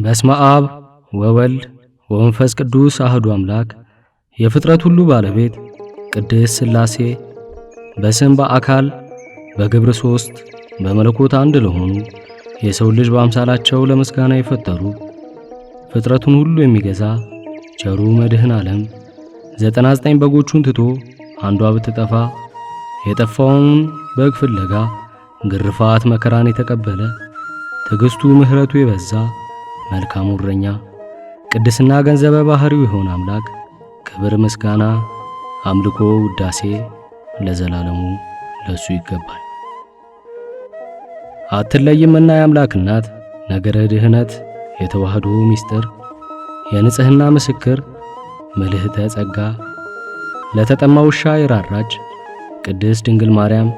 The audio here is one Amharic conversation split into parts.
በስመ አብ ወወልድ ወመንፈስ ቅዱስ አሐዱ አምላክ የፍጥረት ሁሉ ባለቤት ቅድስት ሥላሴ በስም በአካል በግብር ሶስት በመለኮት አንድ ለሆኑ የሰው ልጅ በአምሳላቸው ለምስጋና የፈጠሩ ፍጥረቱን ሁሉ የሚገዛ ቸሩ መድህን ዓለም 99 በጎቹን ትቶ አንዷ ብትጠፋ የጠፋውን በግ ፍለጋ ግርፋት መከራን የተቀበለ ትዕግስቱ ምሕረቱ የበዛ መልካሙ እረኛ ቅድስና ገንዘበ ባህሪው የሆነ አምላክ ክብር ምስጋና አምልኮ ውዳሴ ለዘላለሙ ለሱ ይገባል። አትለይምና የአምላክ እናት ነገረ ድህነት የተዋህዶ ምስጢር የንጽህና ምስክር መልህተ ጸጋ ለተጠማ ውሻ የራራች ቅድስት ድንግል ማርያም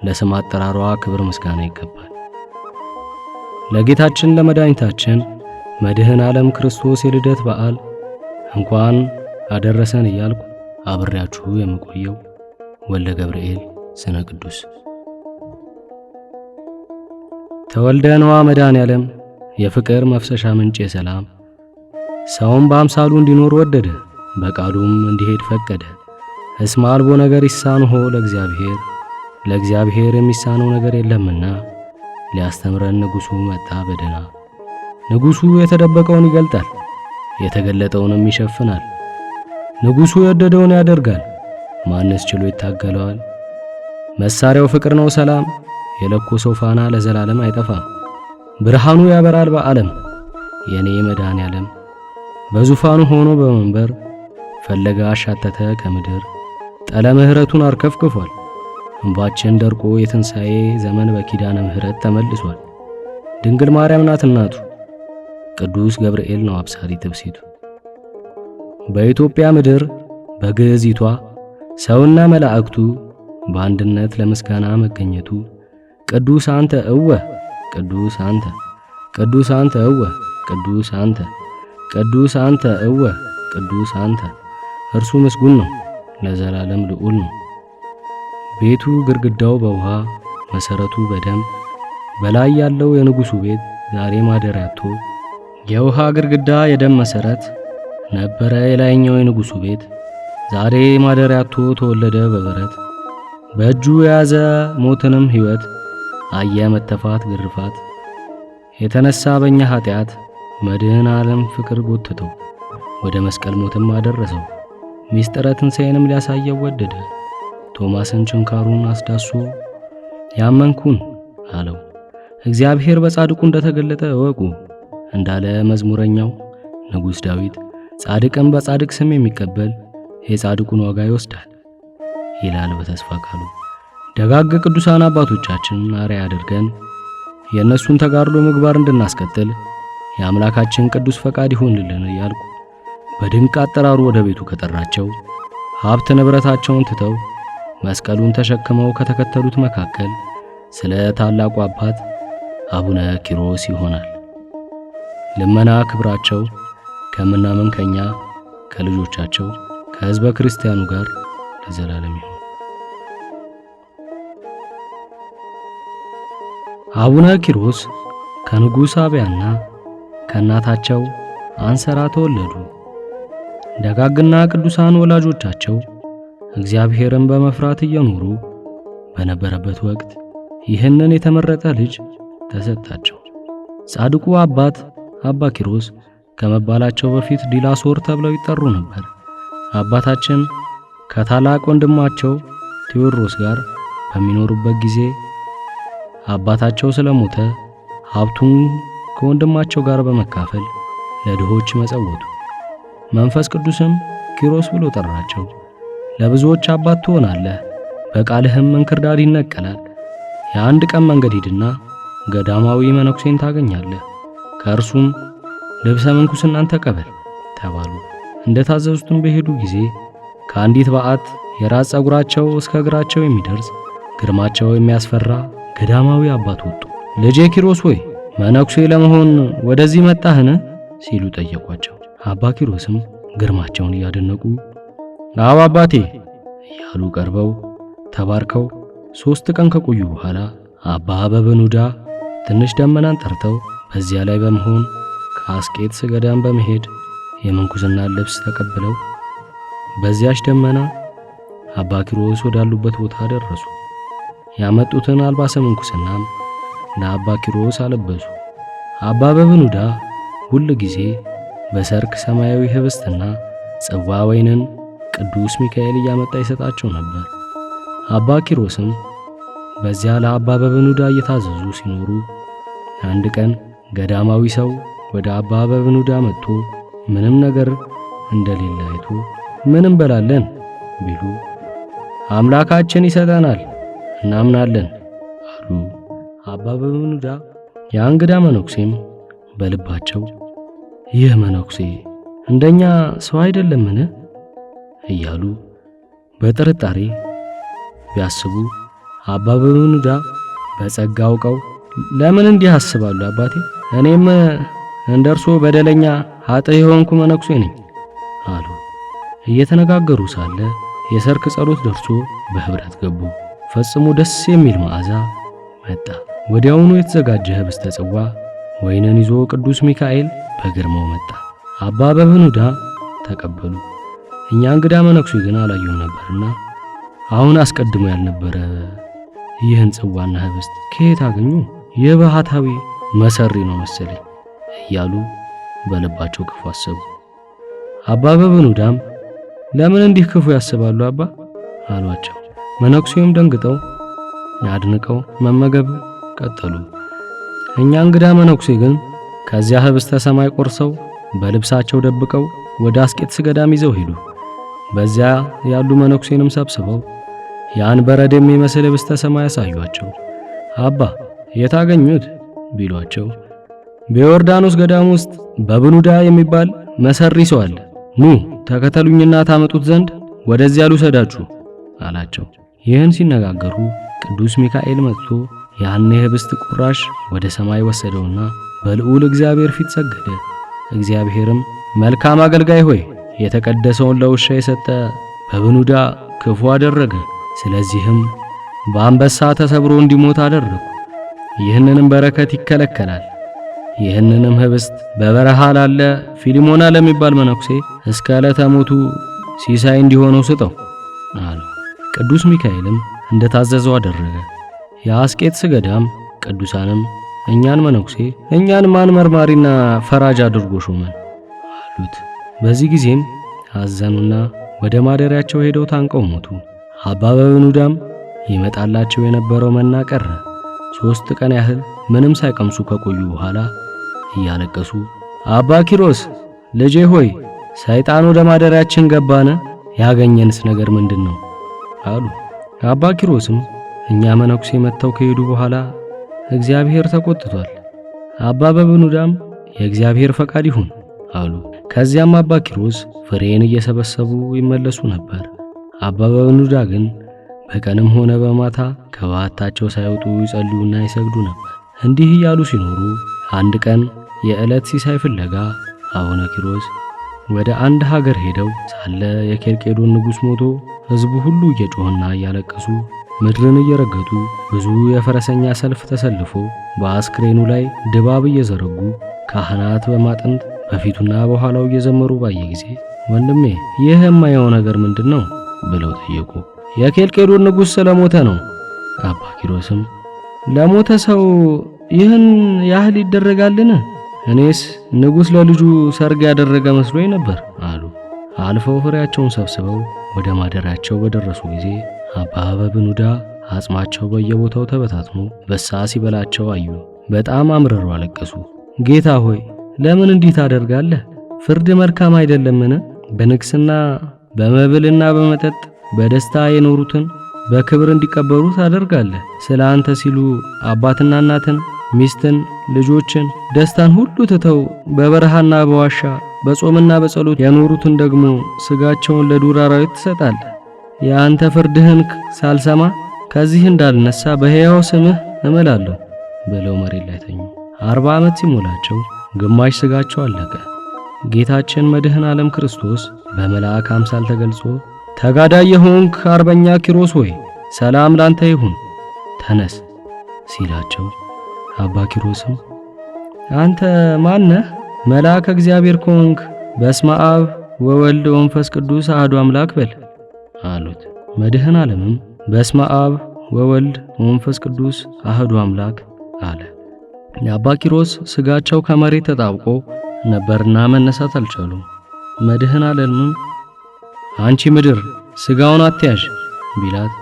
ለስም አጠራሯ ክብር ምስጋና ይገባል። ለጌታችን ለመድኃኒታችን መድህን ዓለም ክርስቶስ የልደት በዓል እንኳን አደረሰን እያልኩ አብሬያችሁ የምቆየው ወልደ ገብርኤል ስነ ቅዱስ። ተወልደ ነዋ መድኃኔ ዓለም የፍቅር መፍሰሻ ምንጭ የሰላም ሰውም በአምሳሉ እንዲኖር ወደደ በቃሉም እንዲሄድ ፈቀደ። እስመ አልቦ ነገር ይሳንሆ ለእግዚአብሔር የሚሳነው ነገር የለምና ሊያስተምረን ንጉሡ መጣ በደና። ንጉሡ የተደበቀውን ይገልጣል የተገለጠውንም ይሸፍናል። ንጉሡ የወደደውን ያደርጋል ማንስ ችሎ ይታገለዋል? መሳሪያው ፍቅር ነው ሰላም የለኮሰው ፋና ለዘላለም አይጠፋም። ብርሃኑ ያበራል በዓለም የኔ መድኃኔ ዓለም በዙፋኑ ሆኖ በመንበር ፈለገ አሻተተ ከምድር ጠለ ምሕረቱን አርከፍክፏል። እንባችን ደርቆ የትንሣኤ ዘመን በኪዳነ ምሕረት ተመልሷል። ድንግል ማርያም ናት እናቱ ቅዱስ ገብርኤል ነው አብሳሪ ትብሲቱ። በኢትዮጵያ ምድር በግዕዚቷ ሰውና መላእክቱ በአንድነት ለምስጋና መገኘቱ ቅዱስ አንተ እወ ቅዱስ አንተ ቅዱስ አንተ እወ ቅዱስ አንተ ቅዱስ አንተ እወ ቅዱስ አንተ እርሱ ምስጉን ነው ለዘላለም ልዑል ነው። ቤቱ ግድግዳው በውሃ መሰረቱ በደም በላይ ያለው የንጉሡ ቤት ዛሬ ማደሪያ አጥቶ የውሃ ግድግዳ የደም መሰረት ነበረ የላይኛው የንጉሡ ቤት ዛሬ ማደሪያ አጥቶ ተወለደ በበረት። በእጁ የያዘ ሞትንም ሕይወት አየ መተፋት ግርፋት የተነሳ በእኛ ኃጢአት መድህን ዓለም ፍቅር ጎትተው ወደ መስቀል ሞትም አደረሰው። ሚስጥረ ትንሣኤንም ሊያሳየው ወደደ። ቶማስን ችንካሩን አስዳሶ ያመንኩን አለው። እግዚአብሔር በጻድቁ እንደተገለጠ እወቁ እንዳለ መዝሙረኛው ንጉሥ ዳዊት ጻድቅን በጻድቅ ስም የሚቀበል የጻድቁን ዋጋ ይወስዳል ይላል በተስፋ ቃሉ። ደጋግ ቅዱሳን አባቶቻችን አርአያ አድርገን የእነሱን ተጋድሎ ምግባር እንድናስቀጥል የአምላካችን ቅዱስ ፈቃድ ይሁንልን እያልኩ በድንቅ አጠራሩ ወደ ቤቱ ከጠራቸው ሀብት ንብረታቸውን ትተው መስቀሉን ተሸክመው ከተከተሉት መካከል ስለ ታላቁ አባት አቡነ ኪሮስ ይሆናል። ልመና ክብራቸው ከምናምን ከኛ ከልጆቻቸው ከሕዝበ ክርስቲያኑ ጋር ለዘላለም ይሁን። አቡነ ኪሮስ ከንጉሥ አብያና ከእናታቸው አንሰራ ተወለዱ። ደጋግና ቅዱሳን ወላጆቻቸው እግዚአብሔርን በመፍራት እየኖሩ በነበረበት ወቅት ይህንን የተመረጠ ልጅ ተሰጣቸው። ጻድቁ አባት አባ ኪሮስ ከመባላቸው በፊት ዲላሶር ተብለው ይጠሩ ነበር። አባታችን ከታላቅ ወንድማቸው ቴዎድሮስ ጋር በሚኖሩበት ጊዜ አባታቸው ስለሞተ ሀብቱን ከወንድማቸው ጋር በመካፈል ለድሆች መጸወቱ። መንፈስ ቅዱስም ኪሮስ ብሎ ጠራቸው። ለብዙዎች አባት ትሆናለህ፣ በቃልህም እንክርዳድ ይነቀላል። የአንድ ቀን መንገድ ሂድና ገዳማዊ መነኩሴን ታገኛለህ፣ ከእርሱም ልብሰ ምንኩስናን ተቀበል ተባሉ። እንደታዘዙትም በሄዱ ጊዜ ከአንዲት በዓት የራስ ጸጉራቸው እስከ እግራቸው የሚደርስ ግርማቸው የሚያስፈራ ገዳማዊ አባት ወጡ። ልጄ ኪሮስ ሆይ መነኩሴ ለመሆን ወደዚህ መጣህን? ሲሉ ጠየቋቸው። አባ ኪሮስም ግርማቸውን እያደነቁ አዎ አባቴ እያሉ ቀርበው ተባርከው 3 ቀን ከቆዩ በኋላ አባ በበኑዳ ትንሽ ደመናን ጠርተው በዚያ ላይ በመሆን አስቄጥስ ገዳም በመሄድ የምንኩስና ልብስ ተቀብለው በዚያች ደመና አባ ኪሮስ ወዳሉበት ቦታ ደረሱ። ያመጡትን አልባሰ ምንኩስናም ለአባ ኪሮስ አለበሱ። አባ በብኑዳ ሁል ጊዜ በሰርክ ሰማያዊ ህብስትና ጽዋ ወይንን ቅዱስ ሚካኤል እያመጣ ይሰጣቸው ነበር። አባ ኪሮስም በዚያ ለአባ በብኑዳ እየታዘዙ ሲኖሩ አንድ ቀን ገዳማዊ ሰው ወደ አባ በብኑዳ መጥቶ ምንም ነገር እንደሌለ አይቶ ምን እንበላለን ቢሉ አምላካችን ይሰጠናል እናምናለን አሉ። አባ በብኑዳ የእንግዳ መነኩሴም በልባቸው ይህ መነኩሴ እንደኛ ሰው አይደለምን እያሉ በጥርጣሬ ቢያስቡ አባ በብኑዳ በጸጋ አውቀው ለምን እንዲህ አስባሉ አባቴ? እኔም እንደርሶ በደለኛ ኃጥእ የሆንኩ መነኩሴ ነኝ አሉ። እየተነጋገሩ ሳለ የሰርክ ጸሎት ደርሶ በህብረት ገቡ። ፈጽሞ ደስ የሚል መዓዛ መጣ። ወዲያውኑ የተዘጋጀ ህብስተ ጽዋ ወይንን ይዞ ቅዱስ ሚካኤል በግርማው መጣ። አባ በብኑዳ ተቀበሉ። እኛ እንግዳ መነኩሴ ግን አላየሁም ነበርና አሁን አስቀድሞ ያልነበረ ይህን ጽዋና ህብስት ከየት አገኙ? የባህታዊ መሰሪ ነው መሰለኝ እያሉ በልባቸው ክፉ አሰቡ። አባ በብኑዳም ለምን እንዲህ ክፉ ያስባሉ አባ አሏቸው። መነኩሴውም ደንግጠው አድንቀው መመገብ ቀጠሉ። እኛ እንግዳ መነኩሴ ግን ከዚያ ህብስተ ሰማይ ቆርሰው በልብሳቸው ደብቀው ወደ አስቄጥስ ገዳም ይዘው ሄዱ። በዚያ ያሉ መነኩሴንም ሰብስበው ያን በረድ የሚመስል ህብስተ ሰማይ ያሳዩአቸው። አባ የታገኙት ቢሏቸው በዮርዳኖስ ገዳም ውስጥ በብኑዳ የሚባል መሰሪ ሰው አለ፣ ኑ ተከተሉኝና ታመጡት ዘንድ ወደዚያ ልውሰዳችሁ አላቸው። ይህን ሲነጋገሩ ቅዱስ ሚካኤል መጥቶ ያን የህብስት ቁራሽ ወደ ሰማይ ወሰደውና በልዑል እግዚአብሔር ፊት ሰገደ። እግዚአብሔርም መልካም አገልጋይ ሆይ የተቀደሰውን ለውሻ የሰጠ በብኑዳ ክፉ አደረገ፣ ስለዚህም በአንበሳ ተሰብሮ እንዲሞት አደረኩ። ይህንንም በረከት ይከለከላል። ይህንንም ህብስት በበረሃ ላለ ፊሊሞና ለሚባል መነኩሴ እስከ ዕለተ ሞቱ ሲሳይ እንዲሆነው ስጠው አሉ። ቅዱስ ሚካኤልም እንደታዘዘው አደረገ። የአስቄጥስ ገዳም ቅዱሳንም እኛን መነኩሴ እኛን ማን መርማሪና ፈራጅ አድርጎ ሾመን አሉት። በዚህ ጊዜም አዘኑና ወደ ማደሪያቸው ሄደው ታንቀው ሞቱ። አባ በብኑዳም ይመጣላቸው የነበረው መና ቀረ። 3 ቀን ያህል ምንም ሳይቀምሱ ከቆዩ በኋላ እያለቀሱ አባ ኪሮስ ልጄ ሆይ ሰይጣን ወደ ማደሪያችን ገባነ፣ ያገኘንስ ነገር ምንድነው አሉ። አባ ኪሮስም እኛ መነኩሴ መጥተው ከሄዱ በኋላ እግዚአብሔር ተቆጥቷል፣ አባ በብኑዳም የእግዚአብሔር ፈቃድ ይሁን አሉ። ከዚያም አባ ኪሮስ ፍሬን እየሰበሰቡ ይመለሱ ነበር። አባ በብኑዳ ግን በቀንም ሆነ በማታ ከበዓታቸው ሳይወጡ ይጸልዩና ይሰግዱ ነበር። እንዲህ እያሉ ሲኖሩ አንድ ቀን የዕለት ሲሳይ ፍለጋ አቡነ ኪሮስ ወደ አንድ ሀገር ሄደው ሳለ የኬልቄዶን ንጉሥ ሞቶ ሕዝቡ ሁሉ እየጮህና እያለቀሱ ምድርን እየረገጡ ብዙ የፈረሰኛ ሰልፍ ተሰልፎ በአስክሬኑ ላይ ድባብ እየዘረጉ ካህናት በማጠንት በፊቱና በኋላው እየዘመሩ ባየ ጊዜ ወንድሜ ይህ የማየው ነገር ምንድነው ብለው ጠየቁ። የኬልቄዶን ንጉሥ ስለሞተ ነው። አባ ኪሮስም ለሞተ ሰው ይህን ያህል ይደረጋልን? እኔስ ንጉሥ ለልጁ ሰርግ ያደረገ መስሎኝ ነበር አሉ። አልፈው ፍሬያቸውን ሰብስበው ወደ ማደሪያቸው በደረሱ ጊዜ አባ በብኑዳ አጽማቸው በየቦታው ተበታትኖ በሳ ሲበላቸው አዩ። በጣም አምርረው አለቀሱ። ጌታ ሆይ ለምን እንዲህ ታደርጋለህ? ፍርድ መልካም አይደለምን? በንግስና በመብልና በመጠጥ በደስታ የኖሩትን በክብር እንዲቀበሩ ታደርጋለህ። ስለ አንተ ሲሉ አባትና እናትን፣ ሚስትን፣ ልጆችን፣ ደስታን ሁሉ ትተው በበረሃና በዋሻ በጾምና በጸሎት የኖሩትን ደግሞ ስጋቸውን ለዱር አራዊት ትሰጣለህ። የአንተ ፍርድህን ሳልሰማ ከዚህ እንዳልነሳ በሕያው ስምህ እምላለሁ ብለው መሬት ላይ ተኙ። 40 ዓመት ሲሞላቸው ግማሽ ስጋቸው አለቀ። ጌታችን መድህን ዓለም ክርስቶስ በመልአክ አምሳል ተገልጾ ተጋዳይ የሆንክ አርበኛ ኪሮስ ሆይ ሰላም ላንተ ይሁን ተነስ ሲላቸው አባ ኪሮስም አንተ ማነህ መልአከ እግዚአብሔር ኮንክ በስመ አብ ወወልድ ወመንፈስ ቅዱስ አሐዱ አምላክ በል አሉት። መድኃኔ ዓለምም በስመ አብ ወወልድ ወመንፈስ ቅዱስ አሐዱ አምላክ አለ። የአባ ኪሮስ ስጋቸው ከመሬት ተጣብቆ ነበርና መነሳት አልቻሉም። መድኃኔ ዓለምም አንቺ ምድር ስጋውን አትያዥ ቢላት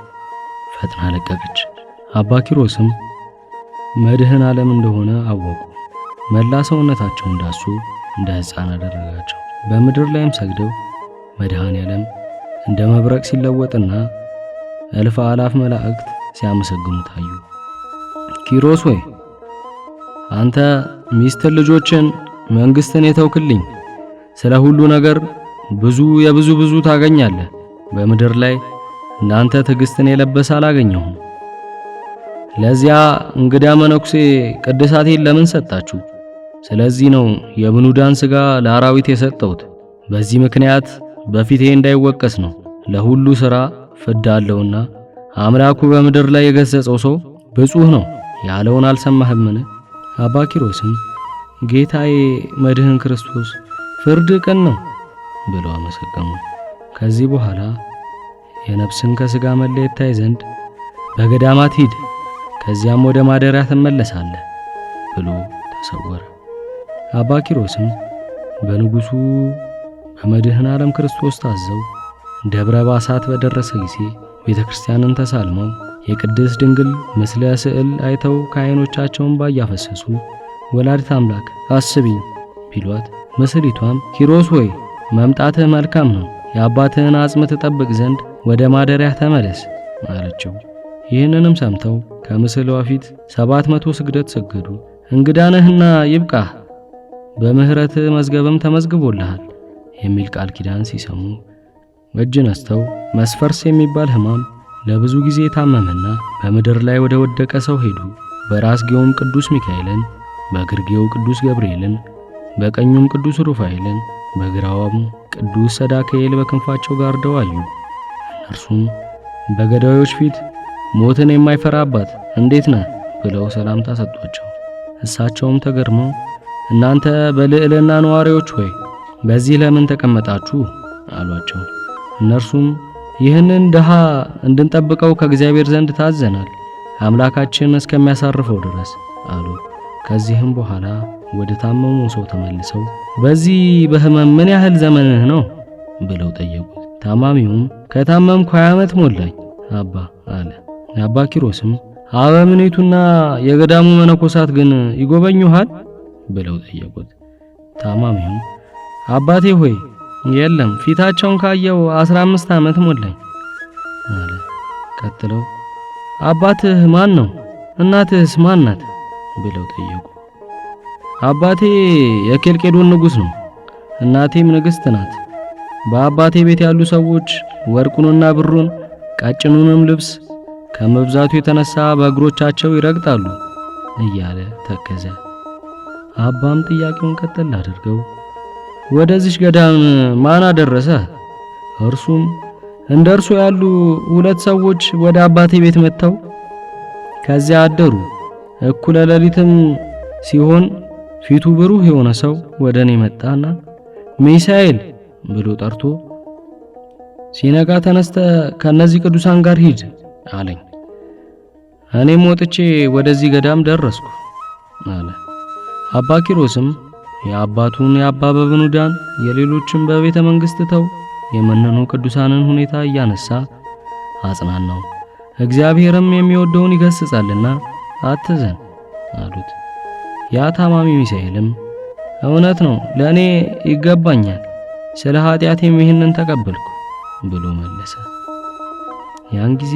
ፈጥና ለቀቀች። አባ ኪሮስም መድኃኔ ዓለም እንደሆነ አወቁ። መላ ሰውነታቸውን ዳሱ፣ እንደ ሕፃን አደረጋቸው። በምድር ላይም ሰግደው መድኃኔ ዓለም እንደ መብረቅ ሲለወጥና እልፍ አላፍ መላእክት ሲያመሰግኑ ታዩ። ኪሮስ ሆይ አንተ ሚስትን፣ ልጆችን፣ መንግስትን የተውክልኝ ስለ ሁሉ ነገር ብዙ ታገኛለህ። በምድር ላይ እንዳንተ ትዕግስትን የለበሰ አላገኘሁም። ለዚያ እንግዳ መነኩሴ ቅድሳቴን ለምን ሰጣችሁ? ስለዚህ ነው የብኑዳን ሥጋ ለአራዊት የሰጠሁት። በዚህ ምክንያት በፊቴ እንዳይወቀስ ነው። ለሁሉ ሥራ ፍዳ አለውና አምላኩ በምድር ላይ የገሰጸው ሰው ብፁህ ነው ያለውን አልሰማህምን? አባ ኪሮስም ጌታዬ መድህን ክርስቶስ ፍርድ ቅን ነው ብለው አመሰገኑ። ከዚህ በኋላ የነፍስን ከሥጋ መለየት ታይ ዘንድ በገዳማት ሂድ፣ ከዚያም ወደ ማደሪያ ትመለሳለህ ብሎ ተሰወረ። አባ ኪሮስም በንጉሡ በመድኃኔ ዓለም ክርስቶስ ታዘው ደብረ ባሳት በደረሰ ጊዜ ቤተ ክርስቲያንን ተሳልመው የቅድስት ድንግል ምስለ ስዕል አይተው ከዓይኖቻቸውን ባያፈሰሱ ወላዲተ አምላክ አስቢኝ ቢሏት ምስሊቷም ኪሮስ ሆይ መምጣትህ መልካም ነው፣ የአባትህን አጽም ትጠብቅ ዘንድ ወደ ማደሪያ ተመለስ አለችው። ይህንንም ሰምተው ከምስሏ ፊት 700 ስግደት ሰገዱ። እንግዳ ነህና ይብቃህ፣ በምህረት መዝገብም ተመዝግቦልሃል የሚል ቃል ኪዳን ሲሰሙ እጅ ነስተው መስፈርስ የሚባል ሕማም ለብዙ ጊዜ ታመመና በምድር ላይ ወደ ወደቀ ሰው ሄዱ። በራስጌውም ቅዱስ ሚካኤልን፣ በግርጌው ቅዱስ ገብርኤልን፣ በቀኙም ቅዱስ ሩፋኤልን፣ በግራውም ቅዱስ ሰዳክኤል በክንፋቸው ጋርደው አዩ። እነርሱም በገዳዮች ፊት ሞትን የማይፈራ አባት እንዴት ነህ ብለው ሰላምታ ሰጧቸው። እሳቸውም ተገርመው እናንተ በልዕልና ነዋሪዎች ሆይ በዚህ ለምን ተቀመጣችሁ አሏቸው። እነርሱም ይህንን ድሃ እንድንጠብቀው ከእግዚአብሔር ዘንድ ታዘናል፣ አምላካችን እስከሚያሳርፈው ድረስ አሉ። ከዚህም በኋላ ወደ ታመሙ ሰው ተመልሰው በዚህ በሕመም ምን ያህል ዘመንህ ነው ብለው ጠየቁት። ታማሚውም ከታመምኩ 20 ዓመት ሞላኝ አባ አለ። አባ ኪሮስም አበምኔቱና የገዳሙ መነኮሳት ግን ይጎበኙሃል ብለው ጠየቁት። ታማሚውም አባቴ ሆይ የለም፣ ፊታቸውን ካየው 15 ዓመት ሞላኝ አለ። ቀጥለው አባትህ ማን ነው? እናትህስ ማን ናት ብለው ጠየቁ። አባቴ የኬልቄዶን ንጉሥ ነው፣ እናቴም ንግሥት ናት። በአባቴ ቤት ያሉ ሰዎች ወርቁንና ብሩን ቀጭኑንም ልብስ ከመብዛቱ የተነሳ በእግሮቻቸው ይረግጣሉ እያለ ተከዘ። አባም ጥያቄውን ቀጠል አድርገው ወደዚህ ገዳም ማን አደረሰ? እርሱም እንደ እርሱ ያሉ 2 ሰዎች ወደ አባቴ ቤት መጥተው ከዚያ አደሩ። እኩለ ሌሊትም ሲሆን ፊቱ ብሩህ የሆነ ሰው ወደ እኔ መጣና ሚሳኤል ብሎ ጠርቶ ሲነጋ ተነስተ ከነዚህ ቅዱሳን ጋር ሂድ አለኝ። እኔም ወጥቼ ወደዚህ ገዳም ደረስኩ አለ። አባ ኪሮስም የአባቱን የአባ በብኑዳን የሌሎችን በቤተ መንግሥት ተው የመነኑ ቅዱሳንን ሁኔታ እያነሳ አጽናናው። እግዚአብሔርም የሚወደውን ይገስጻልና አትዘን አሉት። ያ ታማሚ ሚሳኤልም እውነት ነው፣ ለእኔ ይገባኛል፣ ስለ ኃጢአቴም ይህንን ተቀበልኩ ብሎ መለሰ። ያን ጊዜ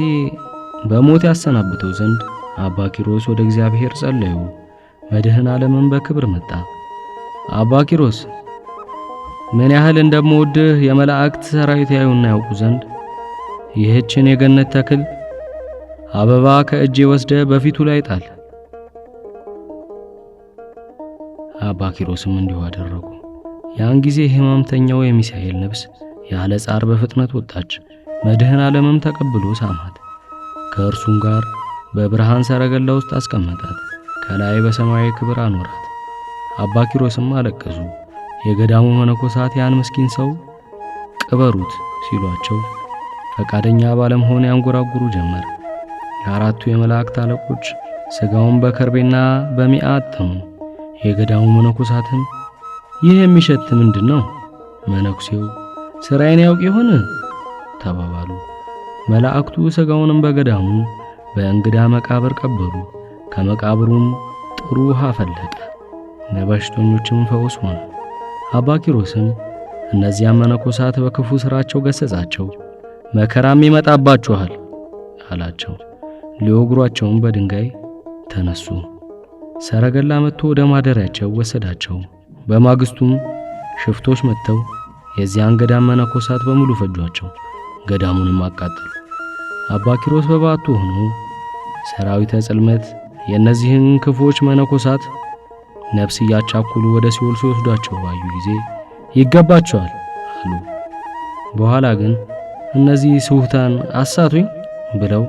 በሞት ያሰናብተው ዘንድ አባ ኪሮስ ወደ እግዚአብሔር ጸለዩ። መድኃኔ ዓለምን በክብር መጣ። አባ ኪሮስ ምን ያህል እንደምወድህ የመላእክት ሰራዊት ያዩና ያውቁ ዘንድ ይህችን የገነት ተክል አበባ ከእጄ ወስደ በፊቱ ላይ ጣል። አባ ኪሮስም እንዲሁ አደረጉ። ያን ጊዜ ሕማምተኛው የሚሳኤል ነፍስ ያለ ጻር በፍጥነት ወጣች። መድኃኔ ዓለምም ተቀብሎ ሳማት፣ ከእርሱም ጋር በብርሃን ሰረገላ ውስጥ አስቀመጣት፣ ከላይ በሰማያዊ ክብር አኖራት። አባ ኪሮስም አለቀሱ። የገዳሙ መነኮሳት ያን ምስኪን ሰው ቅበሩት ሲሏቸው ፈቃደኛ ባለመሆን ያንጎራጉሩ ጀመር። የአራቱ የመላእክት አለቆች ስጋውን በከርቤና በሚአ አጠኑ። የገዳሙ መነኮሳትም ይህ የሚሸት ምንድነው? መነኩሴው ስራዬን ያውቅ ይሆን ተባባሉ። መላእክቱ ስጋውንም በገዳሙ በእንግዳ መቃብር ቀበሩ። ከመቃብሩም ጥሩ ውሃ ፈለቀ። ለበሽተኞችም ፈውስ ሆነ። አባ ኪሮስም እነዚያ መነኮሳት በክፉ ስራቸው ገሰጻቸው። መከራም ይመጣባችኋል አላቸው። ሊወግሯቸውም በድንጋይ ተነሱ። ሰረገላ መጥቶ ወደ ማደሪያቸው ወሰዳቸው። በማግስቱም ሽፍቶች መጥተው የዚያን ገዳም መነኮሳት በሙሉ ፈጇቸው። ገዳሙንም አቃጠሉ። አባ ኪሮስ በባቱ ሆኖ ሰራዊተ ጽልመት የእነዚህን ክፉዎች መነኮሳት ነፍስ እያቻኩሉ ወደ ሲኦል ሲወስዷቸው ባዩ ጊዜ ይገባቸዋል አሉ። በኋላ ግን እነዚህ ስሁታን አሳቱኝ ብለው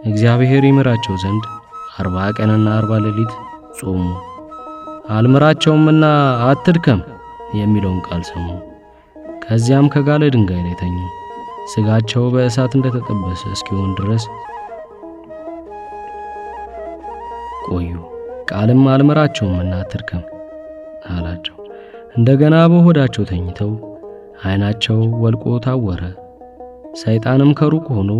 እግዚአብሔር ይምራቸው ዘንድ 40 ቀንና 40 ሌሊት ጾሙ። አልምራቸውምና አትድከም የሚለውን ቃል ሰሙ። ከዚያም ከጋለ ድንጋይ ላይ ተኙ። ስጋቸው በእሳት እንደተጠበሰ እስኪሆን ድረስ ቆዩ። ቃልም አልምራቸውምና አትድከም አላቸው። እንደገና በሆዳቸው ተኝተው ዓይናቸው ወልቆ ታወረ። ሰይጣንም ከሩቅ ሆኖ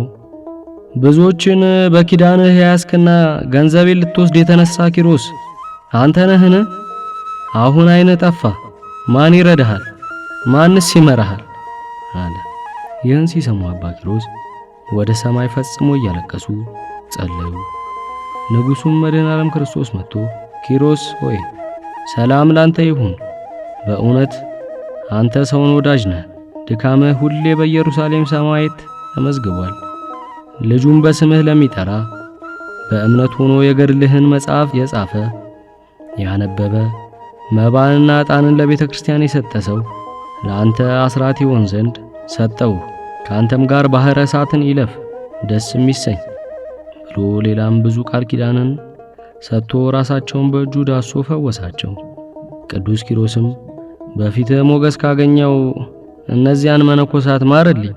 ብዙዎችን በኪዳንህ ያስክና ገንዘቤን ልትወስድ የተነሳ ኪሮስ አንተ ነህን? አሁን ዓይንህ ጠፋ። ማን ይረዳሃል? ማንስ ይመራሃል? አለ። ይህን ሲሰሙ አባ ኪሮስ ወደ ሰማይ ፈጽሞ እያለቀሱ ጸለዩ። ንጉሡም መድኃኔ ዓለም ክርስቶስ መጥቶ ኪሮስ ሆይ ሰላም ላንተ ይሁን፣ በእውነት አንተ ሰውን ወዳጅ ነህ። ድካምህ ሁሌ በኢየሩሳሌም ሰማያዊት ተመዝግቧል። ልጁም በስምህ ለሚጠራ በእምነት ሆኖ የገድልህን መጽሐፍ የጻፈ ያነበበ መባንና ዕጣንን ለቤተ ክርስቲያን የሰጠ ሰው ለአንተ አስራት ይሆን ዘንድ ሰጠው። ከአንተም ጋር ባሕረ እሳትን ይለፍ ደስም ይሰኝ ብሎ ሌላም ብዙ ቃል ኪዳንን ሰጥቶ ራሳቸውን በእጁ ዳሶ ፈወሳቸው። ቅዱስ ኪሮስም በፊትህ ሞገስ ካገኘው እነዚያን መነኮሳት ማርልኝ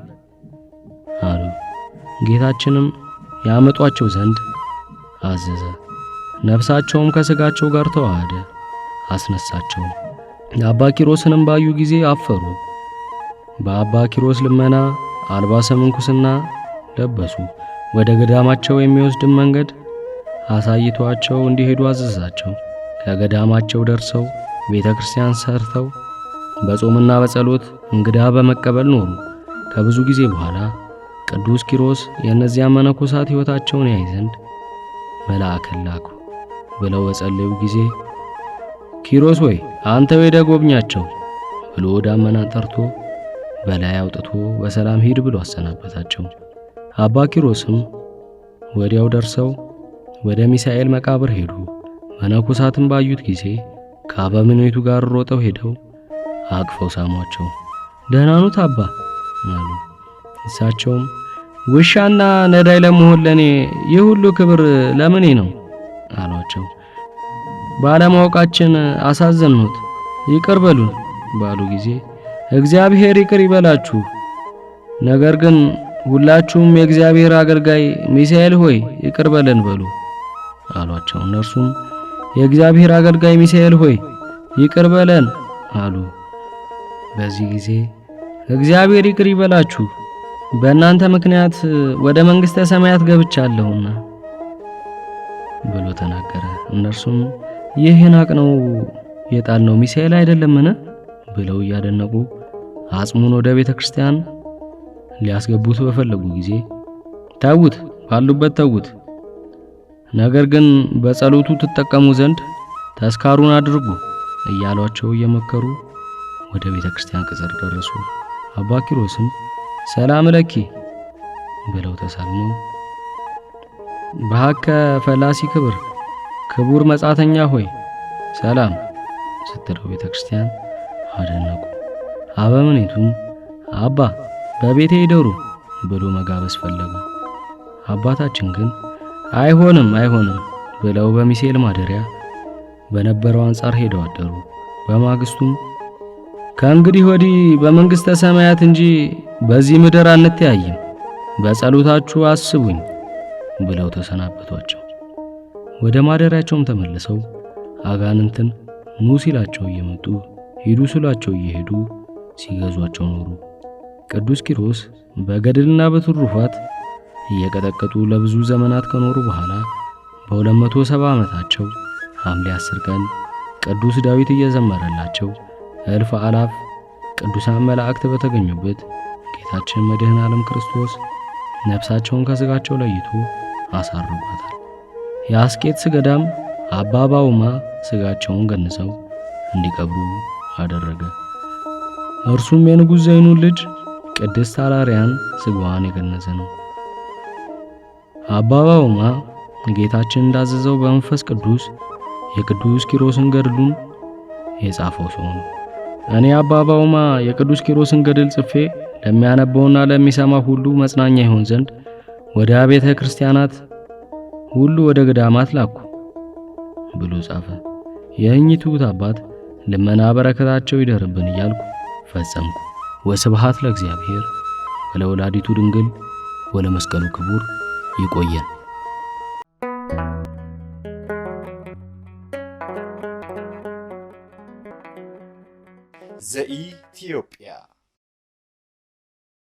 አሉ። ጌታችንም ያመጧቸው ዘንድ አዘዘ። ነፍሳቸውም ከሥጋቸው ጋር ተዋሃደ፣ አስነሳቸው። አባ ኪሮስንም ባዩ ጊዜ አፈሩ። በአባ ኪሮስ ልመና አልባሰ ምንኩስና ለበሱ። ወደ ገዳማቸው የሚወስድን መንገድ አሳይቷቸው እንዲሄዱ አዘዛቸው። ከገዳማቸው ደርሰው ቤተ ክርስቲያን ሰርተው በጾምና በጸሎት እንግዳ በመቀበል ኖሩ። ከብዙ ጊዜ በኋላ ቅዱስ ኪሮስ የእነዚያን መነኮሳት ሕይወታቸውን ያይ ዘንድ መልአክን ላኩ። ብለው በጸለዩ ጊዜ ኪሮስ ሆይ አንተ ሄደህ ጎብኛቸው ብሎ ዳመናን ጠርቶ በላይ አውጥቶ በሰላም ሂድ ብሎ አሰናበታቸው። አባ ኪሮስም ወዲያው ደርሰው ወደ ሚሳኤል መቃብር ሄዱ። መነኮሳትን ባዩት ጊዜ ከአበምኔቱ ጋር ሮጠው ሄደው አቅፈው ሳሟቸው። ደህና ኖት አባ አሉ። እሳቸውም ውሻና ነዳይ ለመሆን ለኔ ይህ ሁሉ ክብር ለምኔ ነው አሏቸው። ባለማወቃችን አሳዘንሁት፣ ይቅር በሉን ባሉ ጊዜ እግዚአብሔር ይቅር ይበላችሁ፣ ነገር ግን ሁላችሁም የእግዚአብሔር አገልጋይ ሚሳኤል ሆይ ይቅር በለን በሉ አሏቸው። እነርሱም የእግዚአብሔር አገልጋይ ሚሳኤል ሆይ ይቅር በለን አሉ። በዚህ ጊዜ እግዚአብሔር ይቅር ይበላችሁ፣ በእናንተ ምክንያት ወደ መንግሥተ ሰማያት ገብቻለሁና ብሎ ተናገረ። እነርሱም ይህ ናቅነው የጣልነው ሚሳኤል አይደለምን ብለው እያደነቁ አጽሙን ወደ ቤተ ክርስቲያን ሊያስገቡት በፈለጉ ጊዜ ተዉት፣ ባሉበት ተዉት፣ ነገር ግን በጸሎቱ ትጠቀሙ ዘንድ ተስካሩን አድርጉ እያሏቸው እየመከሩ ወደ ቤተ ክርስቲያን ቅጽር ደረሱ። አባ ኪሮስም ሰላም ለኪ ብለው ተሳልመው በሐከ ፈላሲ ክብር ክቡር መጻተኛ ሆይ ሰላም ስትለው ቤተ ክርስቲያን አደነቁ። አበምኔቱም አባ በቤቴ ይደሩ ብሎ መጋበዝ ፈለጉ። አባታችን ግን አይሆንም ብለው በሚሳኤል ማደሪያ በነበረው አንጻር ሄደው አደሩ። በማግስቱም ከእንግዲህ ወዲህ በመንግሥተ ሰማያት እንጂ በዚህ ምድር አንተያይም፣ በጸሎታችሁ አስቡኝ ብለው ተሰናበቷቸው። ወደ ማደሪያቸውም ተመልሰው አጋንንትን ኑ ሲላቸው እየመጡ ሂዱ ሲላቸው እየሄዱ ሲገዟቸው ኖሩ። ቅዱስ ኪሮስ በገድልና በትሩፋት እየቀጠቀጡ ለብዙ ዘመናት ከኖሩ በኋላ በ270 ዓመታቸው ሐምሌ 10 ቀን ቅዱስ ዳዊት እየዘመረላቸው እልፍ አላፍ ቅዱሳን መላእክት በተገኙበት ጌታችን መድኃኔ ዓለም ክርስቶስ ነፍሳቸውን ከሥጋቸው ለይቶ አሳርጓታል። የአስቄጥስ ገዳም አባ ባውማ ሥጋቸውን ገንዘው እንዲቀብሩ አደረገ። እርሱም የንጉሥ ዘይኑን ልጅ ቅድስት አላርያን ሥጋዋን የገነዘ ነው። አባ ባውማ ጌታችን እንዳዘዘው በመንፈስ ቅዱስ የቅዱስ ኪሮስን ገድሉን የጻፈው ሰው ነው። እኔ አባ ባውማ የቅዱስ ኪሮስን ገድል ጽፌ ለሚያነበውና ለሚሰማ ሁሉ መጽናኛ ይሆን ዘንድ ወደ አብያተ ክርስቲያናት ሁሉ ወደ ገዳማት ላኩ ብሎ ጻፈ። የእኚቱ አባት ልመና በረከታቸው ይደርብን እያልኩ ፈጸምኩ። ወስብሐት ለእግዚአብሔር ወለወላዲቱ ድንግል ወለመስቀሉ ክቡር። ይቆየን። ዘኢትዮጵያ